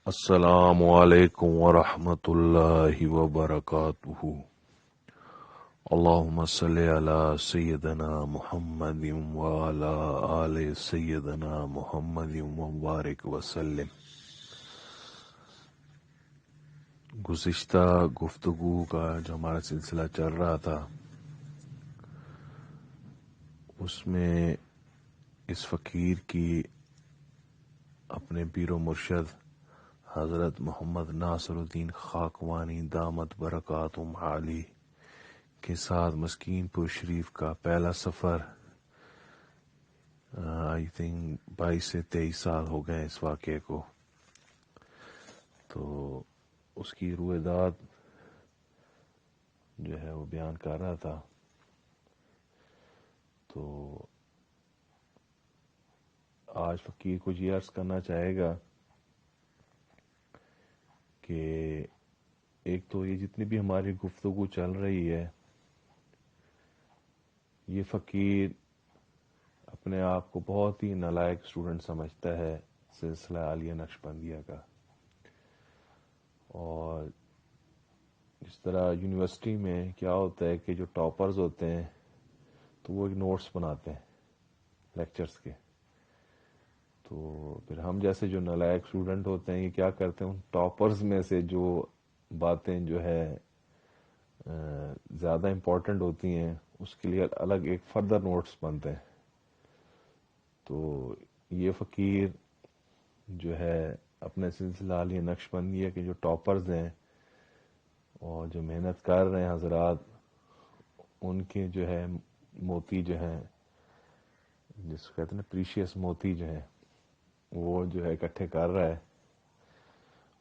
السلام علیکم ورحمۃ اللہ وبرکاتہ۔ اللہم صلی علی سیدنا محمد وعلی آل سیدنا محمد وبارک وسلم۔ گزشتہ گفتگو کا جو ہمارا سلسلہ چل رہا تھا اس میں اس فقیر کی اپنے پیر و مرشد حضرت محمد ناصر الدین خاکوانی دامت برکاتہم عالی کے ساتھ مسکین پور شریف کا پہلا سفر، آئی تھنک 22 سے 23 سال ہو گئے اس واقعے کو، تو اس کی رویداد جو ہے وہ بیان کر رہا تھا۔ تو آج فقیر کچھ یہ عرض کرنا چاہے گا کہ ایک تو یہ جتنی بھی ہماری گفتگو چل رہی ہے، یہ فقیر اپنے آپ کو بہت ہی نالائق اسٹوڈنٹ سمجھتا ہے سلسلہ عالیہ نقشبندیہ کا، اور جس طرح یونیورسٹی میں کیا ہوتا ہے کہ جو ٹاپرز ہوتے ہیں تو وہ ایک نوٹس بناتے ہیں لیکچرز کے، تو پھر ہم جیسے جو نالائق اسٹوڈنٹ ہوتے ہیں یہ کیا کرتے ہیں، ان ٹاپرز میں سے جو باتیں جو ہے زیادہ امپورٹنٹ ہوتی ہیں اس کے لیے الگ ایک فردر نوٹس بنتے ہیں۔ تو یہ فقیر جو ہے اپنے سلسلہ عالیہ نقشبندیہ کے جو ٹاپرز ہیں اور جو محنت کر رہے ہیں حضرات، ان کے جو ہے موتی جو ہیں، جس کو کہتے ہیں نا پریشیس موتی جو ہیں، وہ جو ہے اکٹھے کر رہا ہے،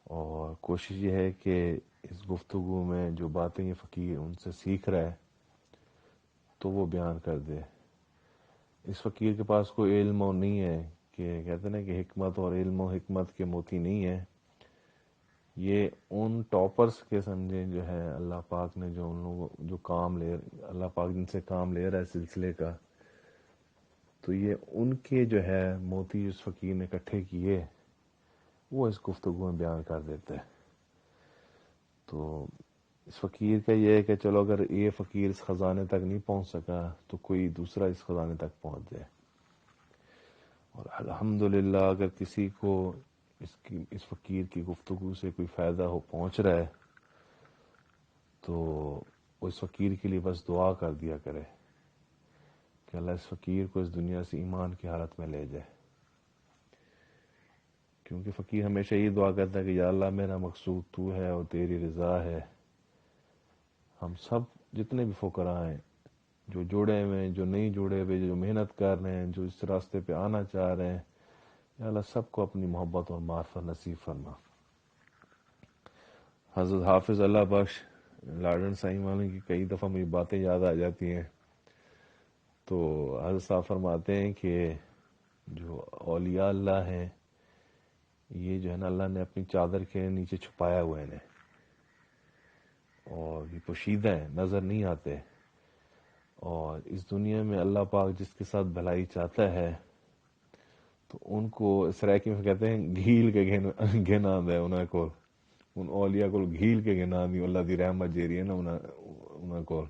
اور کوشش یہ ہے کہ اس گفتگو میں جو باتیں یہ فقیر ان سے سیکھ رہا ہے تو وہ بیان کر دے۔ اس فقیر کے پاس کوئی علم اور نہیں ہے کہ کہتے ہیں نا کہ حکمت اور علم و حکمت کے موتی نہیں ہے، یہ ان ٹاپرز کے سمجھے جو ہے اللہ پاک نے جو ان لوگوں جو کام لے، اللہ پاک جن سے کام لے رہا ہے سلسلے کا، تو یہ ان کے جو ہے موتی اس فقیر نے اکٹھے کیے وہ اس گفتگو میں بیان کر دیتے ہیں۔ تو اس فقیر کا یہ ہے کہ چلو اگر یہ فقیر اس خزانے تک نہیں پہنچ سکا تو کوئی دوسرا اس خزانے تک پہنچ جائے، اور الحمدللہ اگر کسی کو اس فقیر کی گفتگو سے کوئی فائدہ ہو پہنچ رہا ہے تو وہ اس فقیر کے لیے بس دعا کر دیا کرے کہ اللہ اس فقیر کو اس دنیا سے ایمان کی حالت میں لے جائے، کیونکہ فقیر ہمیشہ یہ دعا کرتا ہے کہ یا اللہ میرا مقصود تو ہے اور تیری رضا ہے۔ ہم سب جتنے بھی فقراء ہیں، جو جڑے ہوئے ہیں، جو نہیں جڑے ہوئے، جو محنت کر رہے ہیں، جو اس راستے پہ آنا چاہ رہے ہیں، یا اللہ سب کو اپنی محبت اور معرفت نصیب فرما۔ حضرت حافظ اللہ بخش لارڈن سائی والوں کی کئی دفعہ مجھے باتیں یاد آ جاتی ہیں، تو حضرت صاحب فرماتے ہیں کہ جو اولیاء اللہ ہیں یہ جو ہے نا اللہ نے اپنی چادر کے نیچے چھپایا ہوا ہے انہیں، اور یہ پوشیدہ ہیں، نظر نہیں آتے، اور اس دنیا میں اللہ پاک جس کے ساتھ بھلائی چاہتا ہے تو ان کو سرائکی میں کہتے ہیں گھیل کے گھنا دے انہیں کو، ان اولیاء کو گھیل کے گھنا دی اللہ دی رحمت جیری ہے نا انہیں کو،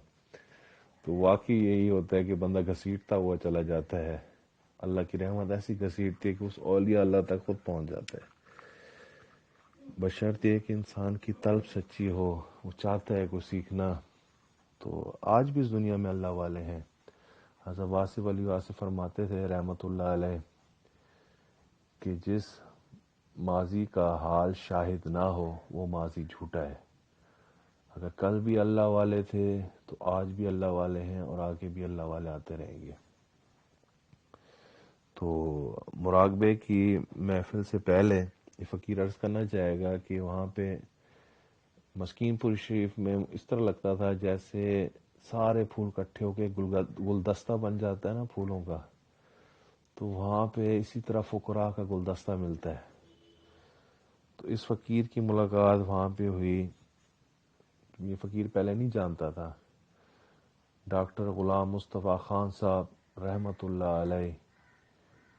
تو واقعی یہی ہوتا ہے کہ بندہ گھسیٹتا ہوا چلا جاتا ہے، اللہ کی رحمت ایسی گھسیٹتی ہے کہ اس اولیاء اللہ تک خود پہنچ جاتا ہے، بشرط یہ کہ انسان کی طلب سچی ہو، وہ چاہتا ہے کو سیکھنا۔ تو آج بھی اس دنیا میں اللہ والے ہیں۔ حضرت واصف علی واصف فرماتے تھے رحمۃ اللہ علیہ کہ جس ماضی کا حال شاہد نہ ہو وہ ماضی جھوٹا ہے، اگر کل بھی اللہ والے تھے تو آج بھی اللہ والے ہیں اور آگے بھی اللہ والے آتے رہیں گے۔ تو مراقبے کی محفل سے پہلے یہ فقیر عرض کرنا چاہے گا کہ وہاں پہ مسکین پور شریف میں اس طرح لگتا تھا جیسے سارے پھول کٹھے ہو کے گلدستہ بن جاتا ہے نا پھولوں کا، تو وہاں پہ اسی طرح فقراء کا گلدستہ ملتا ہے۔ تو اس فقیر کی ملاقات وہاں پہ ہوئی، یہ فقیر پہلے نہیں جانتا تھا، ڈاکٹر غلام مصطفیٰ خان صاحب رحمۃ اللہ علیہ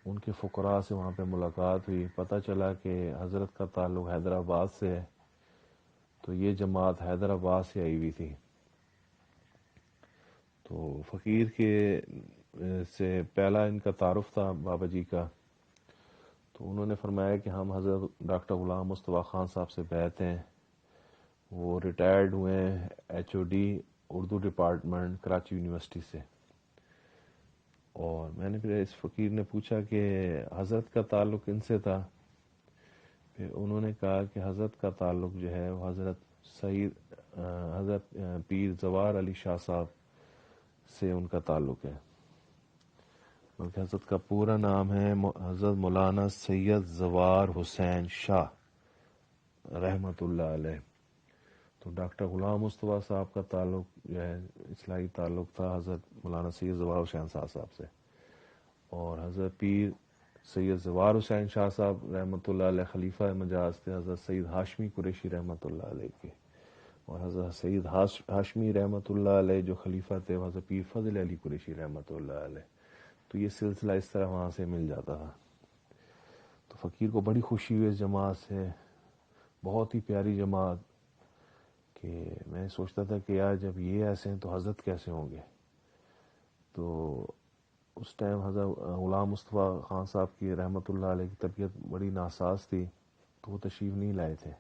ان کے فقراء سے وہاں پہ ملاقات ہوئی، پتہ چلا کہ حضرت کا تعلق حیدرآباد سے ہے، تو یہ جماعت حیدرآباد سے آئی ہوئی تھی۔ تو فقیر کے سے پہلا ان کا تعارف تھا بابا جی کا، تو انہوں نے فرمایا کہ ہم حضرت ڈاکٹر غلام مصطفیٰ خان صاحب سے بیعت ہیں، وہ ریٹائرڈ ہوئے ہیں HOD Urdu department Karachi university سے۔ اور میں نے پھر اس فقیر نے پوچھا کہ حضرت کا تعلق ان سے تھا؟ پھر انہوں نے کہا کہ حضرت کا تعلق جو ہے وہ حضرت پیر زوار علی شاہ صاحب سے ان کا تعلق ہے، کیونکہ حضرت کا پورا نام ہے حضرت مولانا سید زوار حسین شاہ رحمۃ اللہ علیہ۔ تو ڈاکٹر غلام مصطفیٰ صاحب کا تعلق جو ہے اصلاحی تعلق تھا حضرت مولانا سید زوار حسین صاحب سے، اور حضرت پیر سید زوار حسین شاہ صاحب رحمۃ اللہ علیہ خلیفہ مجاز تھے حضرت سید ہاشمی قریشی رحمۃ اللہ علیہ کے، اور حضرت سید ہاشمی رحمۃ اللہ علیہ جو خلیفہ تھے وہ حضرت پیر فضل علی قریشی رحمۃ اللہ علیہ۔ تو یہ سلسلہ اس طرح وہاں سے مل جاتا تھا۔ تو فقیر کو بڑی خوشی ہوئی اس جماعت سے، بہت ہی پیاری جماعت، کہ میں سوچتا تھا کہ یار جب یہ ایسے ہیں تو حضرت کیسے ہوں گے۔ تو اس ٹائم حضرت غلام مصطفیٰ خان صاحب کی رحمۃ اللہ علیہ کی طبیعت بڑی ناساز تھی، تو وہ تشریف نہیں لائے تھے،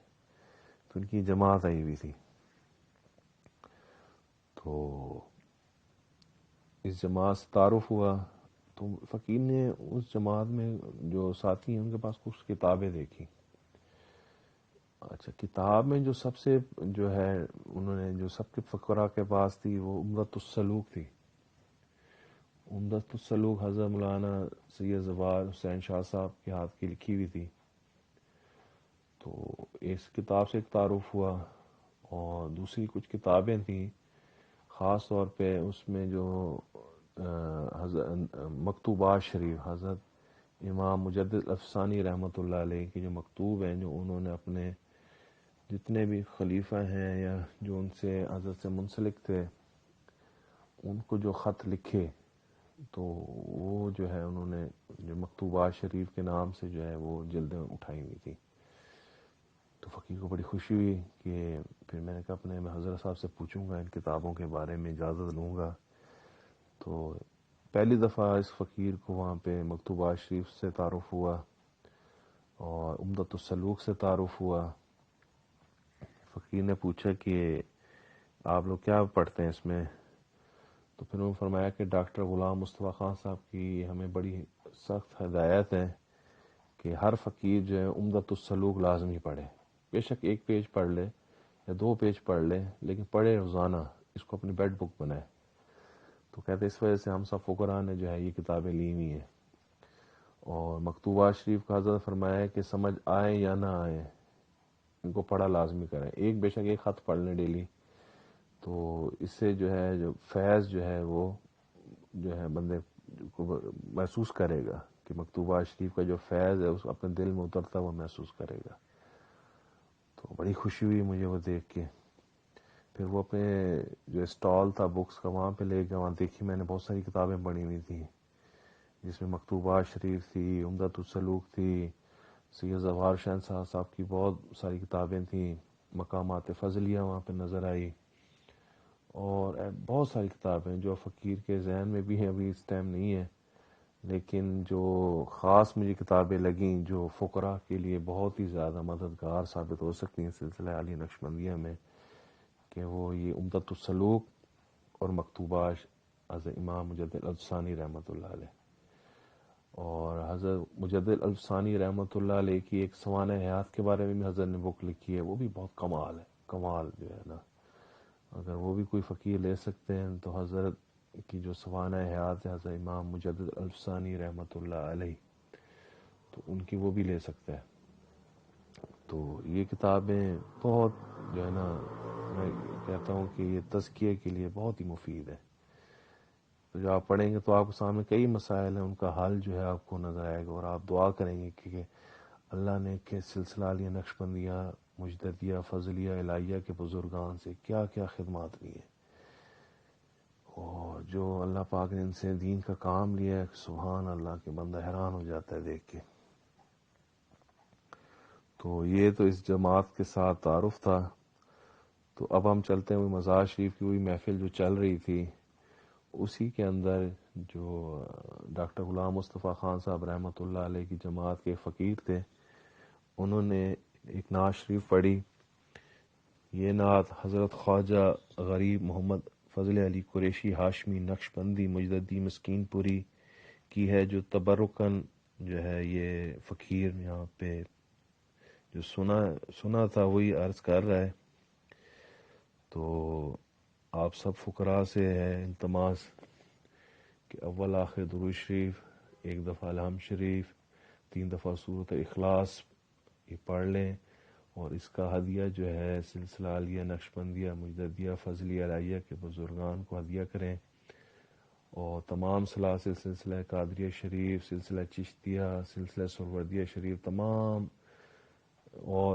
تو ان کی جماعت آئی ہوئی تھی۔ تو اس جماعت سے تعارف ہوا، تو فقیر نے اس جماعت میں جو ساتھی ہیں ان کے پاس کچھ کتابیں دیکھی۔ اچھا، کتاب میں جو سب سے جو ہے انہوں نے جو سب کے فقراء کے پاس تھی وہ عمدۃ السلوک تھی۔ عمدۃ السلوک حضرت مولانا سید زوار حسین شاہ صاحب کے ہاتھ کی لکھی ہوئی تھی۔ تو اس کتاب سے ایک تعارف ہوا، اور دوسری کچھ کتابیں تھیں، خاص طور پہ اس میں جو مکتوبات شریف حضرت امام مجدد افسانی رحمۃ اللہ علیہ کی جو مکتوب ہیں، جو انہوں نے اپنے جتنے بھی خلیفہ ہیں یا جو ان سے حضرت سے منسلک تھے ان کو جو خط لکھے، تو وہ جو ہے انہوں نے جو مکتوبات شریف کے نام سے جو ہے وہ جلدیں اٹھائی ہوئی تھی۔ تو فقیر کو بڑی خوشی ہوئی کہ پھر میں نے کہا اپنے میں حضرت صاحب سے پوچھوں گا، ان کتابوں کے بارے میں اجازت لوں گا۔ تو پہلی دفعہ اس فقیر کو وہاں پہ مکتوبات شریف سے تعارف ہوا، اور عمدۃ السلوک سے تعارف ہوا۔ فقیر نے پوچھا کہ آپ لوگ کیا پڑھتے ہیں اس میں؟ تو پھر انہوں نے فرمایا کہ ڈاکٹر غلام مصطفیٰ خان صاحب کی ہمیں بڑی سخت ہدایت ہے کہ ہر فقیر جو ہے عمدۃ السلوک لازمی پڑھے، بے شک ایک پیج پڑھ لے یا 2 پیج پڑھ لے، لیکن پڑھے روزانہ، اس کو اپنی بیڈ بک بنائے۔ تو کہتے اس وجہ سے ہم سب فقراء نے جو ہے یہ کتابیں لی ہوئی ہیں، اور مکتوبات شریف کا حضرت فرمایا ہے کہ سمجھ آئے یا نہ آئے ان کو پڑھا لازمی کریں، ایک بے شک ایک خط پڑھ لیں ڈیلی، تو اس سے جو ہے جو فیض جو ہے وہ جو ہے بندے کو محسوس کرے گا کہ مکتوبات شریف کا جو فیض ہے اس اپنے دل میں اترتا وہ محسوس کرے گا۔ تو بڑی خوشی ہوئی مجھے وہ دیکھ کے۔ پھر وہ اپنے جو اسٹال تھا بکس کا وہاں پہ لے گیا، وہاں دیکھی میں نے بہت ساری کتابیں پڑھی ہوئی تھیں، جس میں مکتوبات شریف تھی، عمدۃ السلوک تھی، سید زوار حسین صاحب کی بہت ساری کتابیں تھیں، مقامات فضلیہ وہاں پہ نظر آئی، اور بہت ساری کتابیں جو فقیر کے ذہن میں بھی ہیں، ابھی اس ٹائم نہیں ہے، لیکن جو خاص مجھے کتابیں لگیں جو فقراء کے لیے بہت ہی زیادہ مددگار ثابت ہو سکتی ہیں سلسلہ علی نقشبندیہ میں، کہ وہ یہ عمدۃ السلوک اور مکتوبات حضرت امام مجدد الفسانی رحمۃ اللہ علیہ۔ اور حضرت مجدد الفسانی رحمۃ اللہ علیہ کی ایک سوانح حیات کے بارے میں بھی حضرت نے بک لکھی ہے، وہ بھی بہت کمال ہے، کمال جو ہے نا، اگر وہ بھی کوئی فقیر لے سکتے ہیں تو حضرت کی جو سوانح حیات ہے حضرت امام مجدد الفسانی رحمۃ اللہ علیہ، تو ان کی وہ بھی لے سکتا ہے۔ تو یہ کتابیں بہت جو ہے نا، میں کہتا ہوں کہ یہ تزکیے کے لیے بہت ہی مفید ہے۔ تو جو آپ پڑھیں گے تو آپ کے سامنے کئی مسائل ہیں، ان کا حل جو ہے آپ کو نظر آئے گا، اور آپ دعا کریں گے کہ اللہ نے کہ سلسلہ علی نقشبندیہ مجددیہ فضلیہ الہیہ کے بزرگان سے کیا کیا خدمات لی ہیں، اور جو اللہ پاک نے ان سے دین کا کام لیا ہے، سبحان اللہ کہ بندہ حیران ہو جاتا ہے دیکھ کے. تو یہ تو اس جماعت کے ساتھ تعارف تھا. تو اب ہم چلتے ہیں وہ مزار شریف کی وہی محفل جو چل رہی تھی، اسی کے اندر جو ڈاکٹر غلام مصطفیٰ خان صاحب رحمۃ اللہ علیہ کی جماعت کے فقیر تھے، انہوں نے ایک نعت شریف پڑھی. یہ نعت حضرت خواجہ غریب محمد فضل علی قریشی ہاشمی نقشبندی مجددی مسکین پوری کی ہے، جو تبرکن جو ہے یہ فقیر یہاں پہ جو سنا تھا وہی عرض کر رہا ہے. تو آپ سب فقراء سے ہے التماس کہ اول آخر درود شریف، ایک دفعہ الحمد شریف، 3 دفعہ سورۃ اخلاص یہ پڑھ لیں، اور اس کا ہدیہ جو ہے سلسلہ عالیہ نقشبندیہ مجددیہ فضلیہ علیہ کے بزرگان کو ہدیہ کریں. اور تمام سلاسل، سلسلہ قادریہ شریف، سلسلہ چشتیہ، سلسلہ سروردیہ شریف،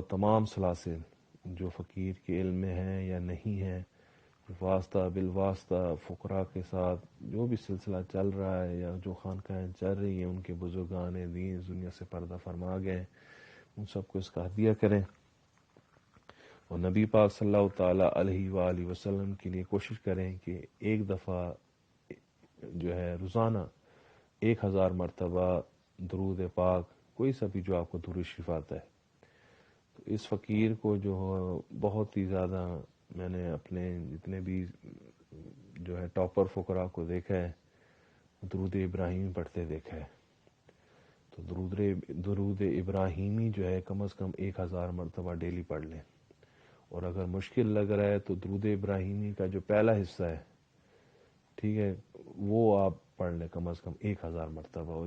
تمام سلاسل جو فقیر کے علم میں ہیں یا نہیں ہیں، واسطہ بالواسطہ فقراء کے ساتھ جو بھی سلسلہ چل رہا ہے یا جو خانقاہیں چل رہی ہیں، ان کے بزرگان دین دنیا سے پردہ فرما گئے، ان سب کو اس کا ہدیہ کریں. اور نبی پاک صلی اللہ تعالیٰ علیہ وآلہ وسلم کے لیے کوشش کریں کہ ایک دفعہ جو ہے روزانہ 1000 مرتبہ درود پاک، کوئی سا بھی جو آپ کو درود شریف آتا ہے. تو اس فقیر کو جو بہت ہی زیادہ میں نے اپنے جتنے بھی جو ہے ٹاپر فقراء کو دیکھا ہے، درود ابراہیمی پڑھتے دیکھا ہے. تو درود ابراہیمی جو ہے کم از کم 1000 مرتبہ ڈیلی پڑھ لیں. اور اگر مشکل لگ رہا ہے تو درود ابراہیمی کا جو پہلا حصہ ہے، ٹھیک ہے، وہ آپ پڑھ لیں کم از کم 1000 مرتبہ. اور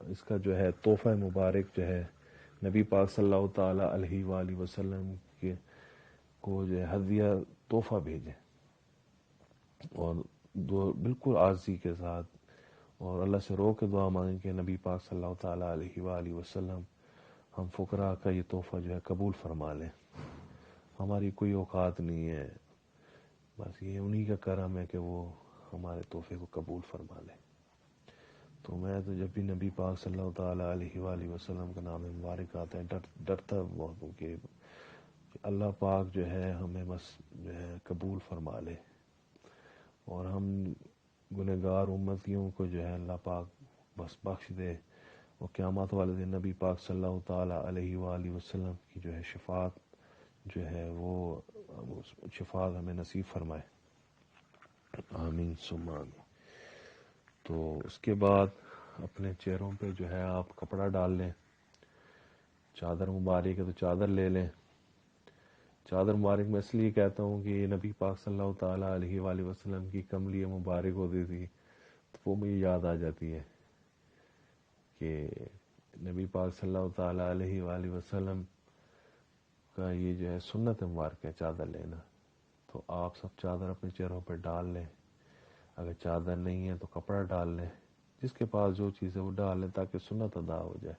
اس کا جو ہے تحفہ مبارک جو ہے نبی پاک صلی اللہ تعالیٰ علیہ وآلہ وسلم کے کو جو ہے ہدیہ تحفہ بھیجیں، اور بالکل عاجزی کے ساتھ، اور اللہ سے رو کے دعا مانگیں کہ نبی پاک صلی اللہ تعالیٰ علیہ وآلہ وسلم ہم فقراء کا یہ تحفہ جو ہے قبول فرما لیں. ہماری کوئی اوقات نہیں ہے، بس یہ انہی کا کرم ہے کہ وہ ہمارے تحفے کو قبول فرما لیں. تو میں تو جب بھی نبی پاک صلی اللہ تعالیٰ علیہ وآلہ وسلم کا نام مبارک آتا ہے ڈرتا بہت ہوں کہ اللہ پاک جو ہے ہمیں بس جو ہے قبول فرما لے، اور ہم گنہگار امتیوں کو جو ہے اللہ پاک بس بخش دے، اور قیامت والے دن نبی پاک صلی اللہ تعالیٰ علیہ وآلہ وسلم کی جو ہے شفاعت جو ہے وہ شفاعت ہمیں نصیب فرمائے. آمین ثم آمین. تو اس کے بعد اپنے چہروں پہ جو ہے آپ کپڑا ڈال لیں. چادر مبارک ہے تو چادر لے لیں. چادر مبارک میں اس لیے کہتا ہوں کہ نبی پاک صلی اللہ تعالیٰ علیہ وآلہ وسلم کی کملی مبارک ہوتی تھی، تو وہ مجھے یاد آ جاتی ہے کہ نبی پاک صلی اللہ تعالیٰ علیہ وآلہ وسلم کا یہ جو ہے سنت مبارک ہے چادر لینا. تو آپ سب چادر اپنے چہروں پہ ڈال لیں. اگر چادر نہیں ہے تو کپڑا ڈال لیں، جس کے پاس جو چیز ہے وہ ڈال لیں تاکہ سنت ادا ہو جائے،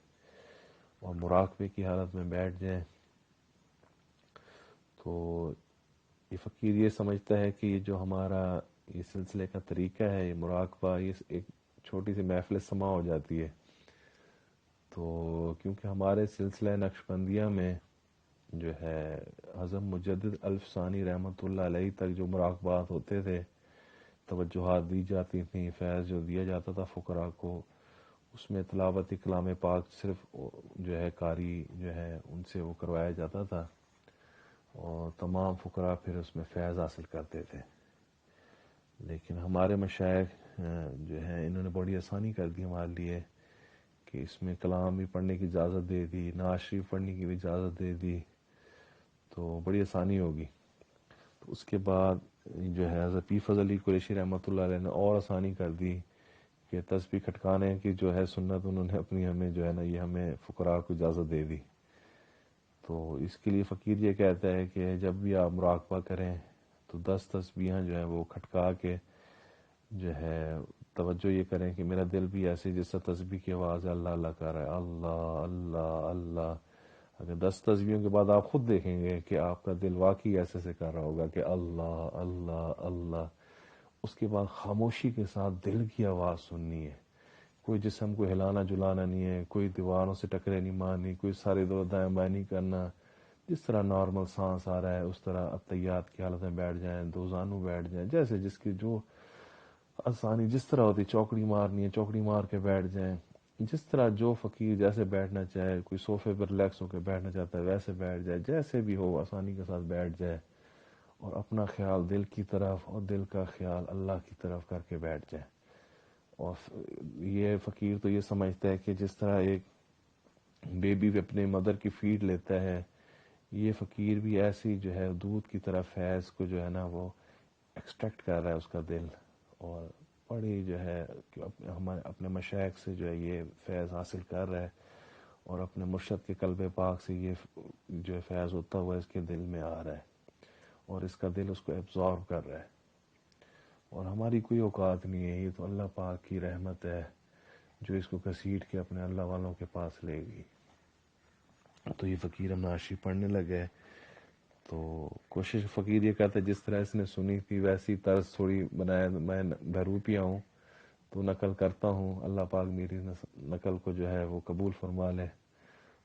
اور مراقبے کی حالت میں بیٹھ جائیں. تو یہ فقیر یہ سمجھتا ہے کہ یہ جو ہمارا یہ سلسلے کا طریقہ ہے، یہ مراقبہ، یہ ایک چھوٹی سی محفل سما ہو جاتی ہے. تو کیونکہ ہمارے سلسلہ نقشبندیہ میں جو ہے حضرت مجدد الف ثانی رحمۃ اللہ علیہ تک جو مراقبات ہوتے تھے، توجہات دی جاتی تھیں، فیض جو دیا جاتا تھا فقراء کو، اس میں تلاوت کلام پاک صرف جو ہے قاری جو ہے ان سے وہ کروایا جاتا تھا، اور تمام فقراء پھر اس میں فیض حاصل کرتے تھے. لیکن ہمارے مشائخ جو ہیں انہوں نے بڑی آسانی کر دی ہمارے لیے کہ اس میں کلام بھی پڑھنے کی اجازت دے دی، نعت شریف پڑھنے کی بھی اجازت دے دی، تو بڑی آسانی ہوگی. تو اس کے بعد جو ہے حضرت پیر فضل علی قریشی رحمۃ اللہ علیہ نے اور آسانی کر دی کہ تسبیح کھٹکانے کی جو ہے سنت انہوں نے اپنی ہمیں جو ہے نا یہ ہمیں فقراء کو اجازت دے دی. تو اس کے لیے فقیر یہ کہتا ہے کہ جب بھی آپ مراقبہ کریں تو 10 تسبیحاں جو ہیں وہ کھٹکا کے جو ہے توجہ یہ کریں کہ میرا دل بھی ایسے جیسا تسبیح کی آواز ہے اللہ اللہ کر رہا ہے، اللہ اللہ اللہ. اگر 10 تسبیحوں کے بعد آپ خود دیکھیں گے کہ آپ کا دل واقعی ایسے سے کر رہا ہوگا کہ اللہ اللہ اللہ، اس کے بعد خاموشی کے ساتھ دل کی آواز سننی ہے. کوئی جسم کو ہلانا جلانا نہیں ہے، کوئی دیواروں سے ٹکرے نہیں مارنی، کوئی سارے دور دائیں بائیں نہیں کرنا. جس طرح نارمل سانس آ رہا ہے اس طرح اتحیات کی حالت میں بیٹھ جائیں، دو زانو بیٹھ جائیں، جیسے جس کی جو آسانی جس طرح ہوتی. چوکڑی مارنی ہے چوکڑی مار کے بیٹھ جائیں. جس طرح جو فقیر جیسے بیٹھنا چاہے، کوئی صوفے پر ریلیکس ہو کے بیٹھنا چاہتا ہے ویسے بیٹھ جائے، جیسے بھی ہو آسانی کے ساتھ بیٹھ جائے، اور اپنا خیال دل کی طرف اور دل کا خیال اللہ کی طرف کر کے بیٹھ جائے. اور یہ فقیر تو یہ سمجھتا ہے کہ جس طرح ایک بیبی اپنے مدر کی فیڈ لیتا ہے، یہ فقیر بھی ایسی جو ہے دودھ کی طرح فیض کو جو ہے نا وہ ایکسٹریکٹ کر رہا ہے اس کا دل. اور بڑی جو ہے ہمارے اپنے مشائخ سے جو ہے یہ فیض حاصل کر رہا ہے، اور اپنے مرشد کے قلب پاک سے یہ جو ہے فیض ہوتا ہوا اس کے دل میں آ رہا ہے، اور اس کا دل اس کو ایبزارب کر رہا ہے. اور ہماری کوئی اوقات نہیں ہے، یہ تو اللہ پاک کی رحمت ہے جو اس کو گھسیٹ کے اپنے اللہ والوں کے پاس لے گئی. تو یہ فقیر ہم نعشی پڑھنے لگے. تو کوشش فقیر یہ کرتا ہے جس طرح اس نے سنی تھی ویسی طرز تھوڑی بنایا. میں بہروپیہ ہوں تو نقل کرتا ہوں، اللہ پاک میری نقل کو جو ہے وہ قبول فرما لے،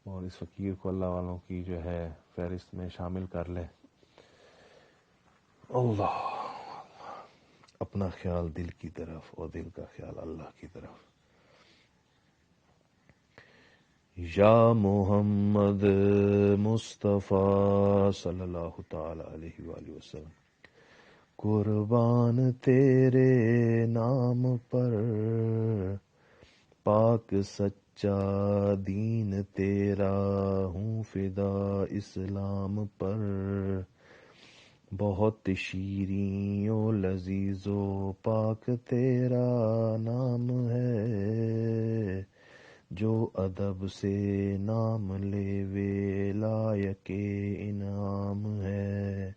اور اس فقیر کو اللہ والوں کی جو ہے فہرست میں شامل کر لے. اللہ، اپنا خیال دل کی طرف اور دل کا خیال اللہ کی طرف. یا محمد مصطفیٰ صلی اللہ تعالی علیہ وآلہ وسلم، قربان تیرے نام پر، پاک سچا دین تیرا، ہوں فدا اسلام پر. بہت شیریں و لذیذ و پاک تیرا نام ہے، جو ادب سے نام لے وے لائق انعام ہے.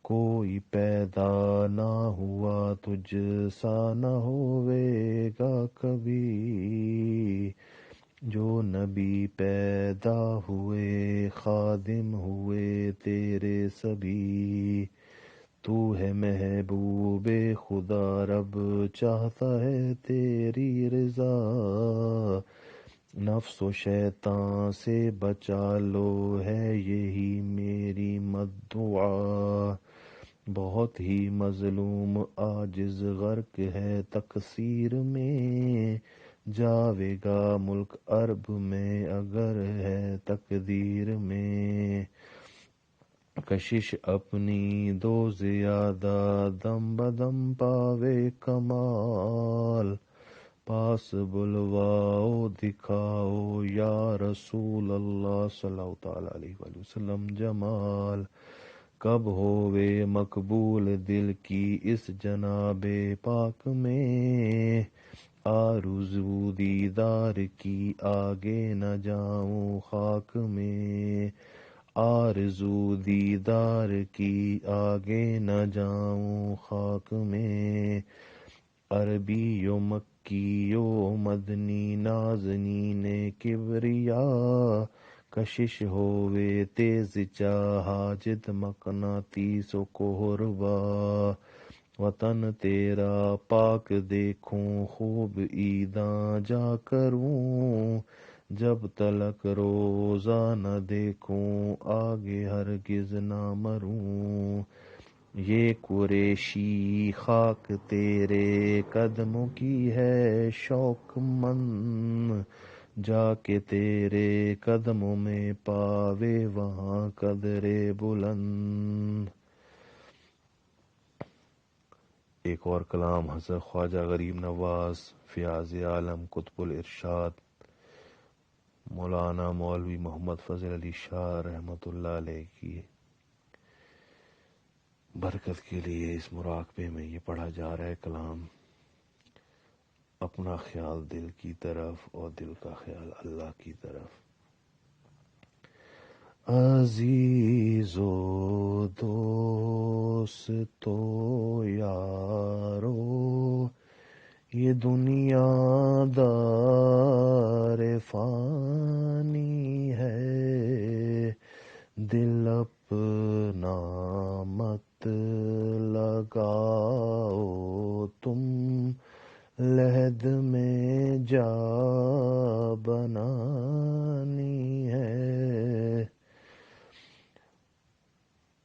کوئی پیدا نہ ہوا تجھ سا نہ ہوئے گا کبھی، جو نبی پیدا ہوئے خادم ہوئے تیرے سبھی. تو ہے محبوب خدا، رب چاہتا ہے تیری رضا، نفس و شیطان سے بچا لو ہے یہی میری مدعا. بہت ہی مظلوم عاجز غرق ہے تقصیر میں، جاوے گا ملک عرب میں اگر ہے تقدیر میں. کشش اپنی دو زیادہ، دم بدم پاوے کمال، پاس بلواؤ دکھاؤ یا رسول اللہ صلی اللہ تعالی علیہ وآلہ وسلم جمال. کب ہووے مقبول دل کی اس جناب پاک میں، آرزو دیدار کی آگے نہ جاؤں خاک میں. آرزو دیدار کی آگے نہ جاؤں خاک میں. عربی و مکی و مدنی نازنین کبریا، کشش ہووے تیز حاجت مقناطیس و کوہربا. وطن تیرا پاک دیکھوں خوب عیداں جا کروں، جب تلک روزہ نہ دیکھوں آگے ہرگز نہ مروں. یہ قریشی خاک تیرے قدموں کی ہے شوق مند، جا کے تیرے قدموں میں پاوے وہاں قدر بلند. ایک اور کلام حضرت خواجہ غریب نواز فیاض عالم قطب الارشاد مولانا مولوی محمد فضل علی شاہ رحمۃ اللہ علیہ کی برکت کے لیے اس مراقبے میں یہ پڑھا جا رہا ہے کلام. اپنا خیال دل کی طرف اور دل کا خیال اللہ کی طرف. عزیز و دوست و یارو، یہ دنیا دار فانی ہے، دل اپنا مت لگاؤ تم لحد میں جا بنانی ہے.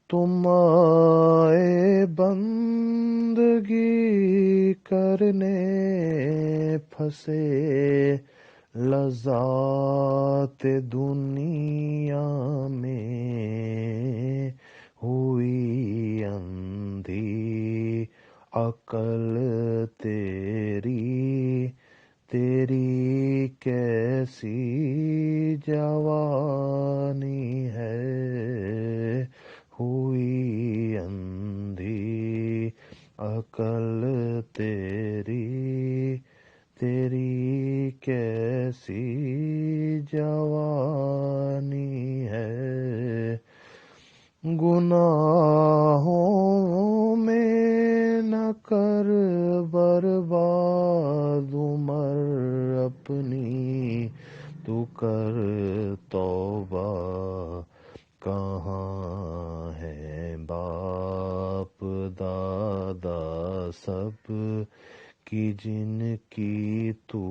تم آئے بندگی کرنے پھنسے لذات دنیا میں، ہوئی اندھی عقل تیری کیسی جوانی ہے، ہوئی اندھی عقل تیری کیسی جوانی ہے. گناہوں میں نہ کر برباد عمر اپنی، تو کر توبہ. کہاں ہے باپ دادا سب کی جن کی تو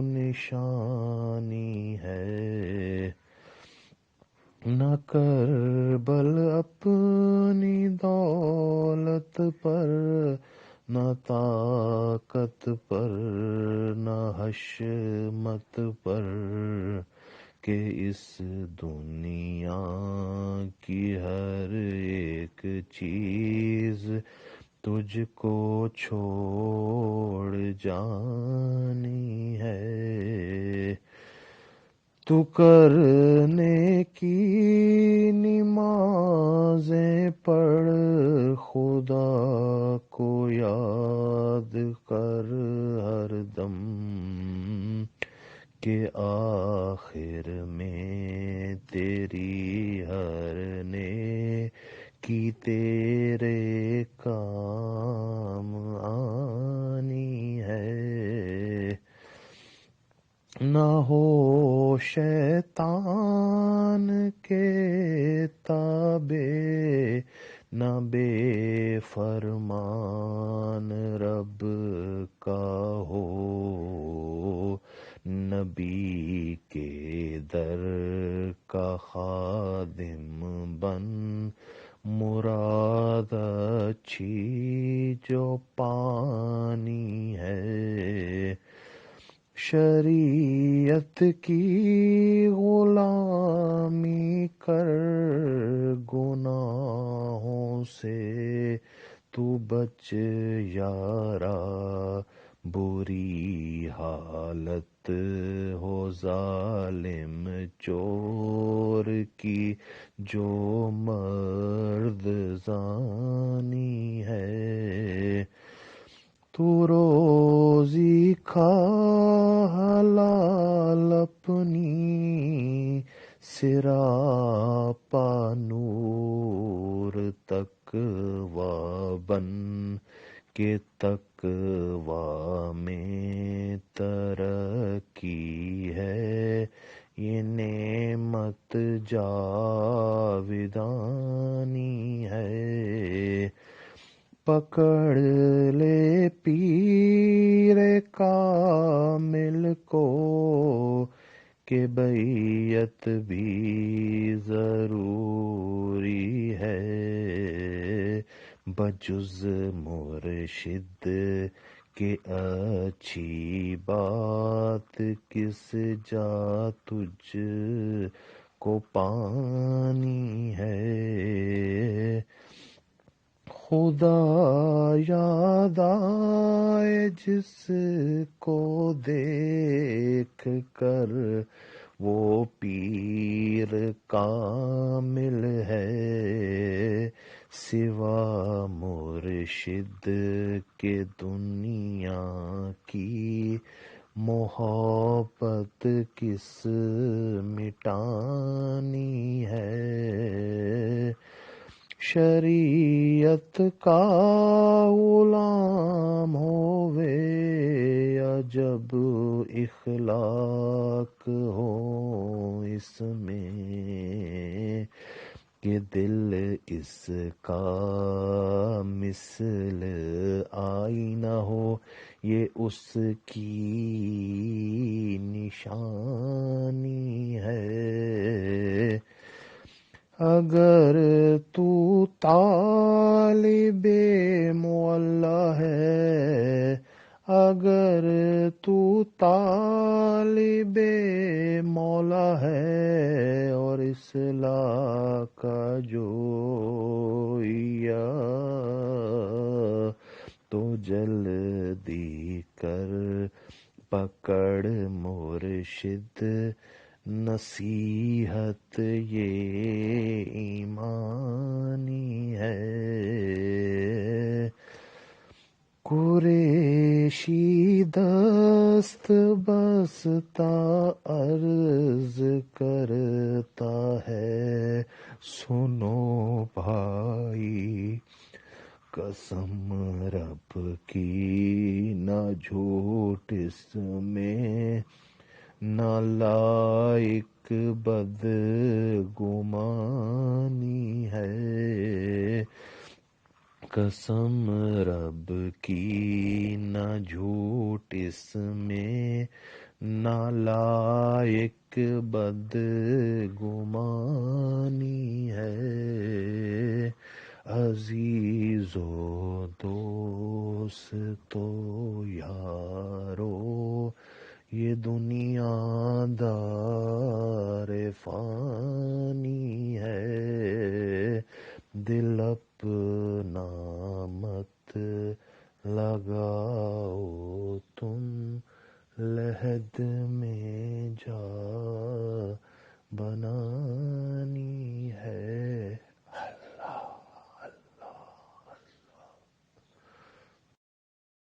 نشانی ہے. نہ کر بل اپنی دولت پر، نہ طاقت پر، نہ حشمت پر، کہ اس دنیا کی ہر ایک چیز تجھ کو چھوڑ جانی ہے. تو کرنے کی نمازیں پڑھ، خدا کو یاد کر ہر دم، کہ آخر میں تیری ہر نیکی تیرے کام آنی ہے. نہ ہو شیطان کے تابع، نہ بے فرمان رب کا ہو. نبی کے در کا خادم بن، مراد اچھی جو پانی ہے. شریعت کی غلامی کر، گناہوں سے تو بچ یارا. بری حالت ہو ظالم چور کی جو مرد زانی ہے. تو روزی کھا حلال اپنی، سراپا نور تقویٰ بن، کہ تقویٰ میں ترقی ہے. یہ نعمت جاودانی ہے. پکڑ لے پیر کامل کو، کہ بیعت بھی ضروری ہے. بجز مرشد کے اچھی بات کس جا تجھ کو پانی ہے. خدا یاد آئے جس کو دیکھ کر، وہ پیر کامل ہے. سوا مرشد کے دنیا کی محبت کس مٹانی ہے. شریعت کا غلام ہووے یا جب اخلاق ہو اس میں، کہ دل اس کا مثل آئینہ ہو، یہ اس کی نشانی ہے۔ اگر تو طالب معلی ہے، اگر تو طالب مولا ہے، اور اصلاح کا جویا، تو جلدی کر پکڑ مرشد نصیحت، یہ ایمانی ہے۔ قریشی دست بستا عرض کرتا ہے، سنو بھائی قسم رب کی، نہ جھوٹ اس میں، نہ لائق بد گمانی ہے۔ قسم رب کی، نہ جھوٹ اس میں، نہ لائق بد گمانی ہے۔ عزیز و دوستو یارو، یہ دنیا دار فانی ہے، دل اپنا مت لگاؤ تم، لحد میں جا بنانی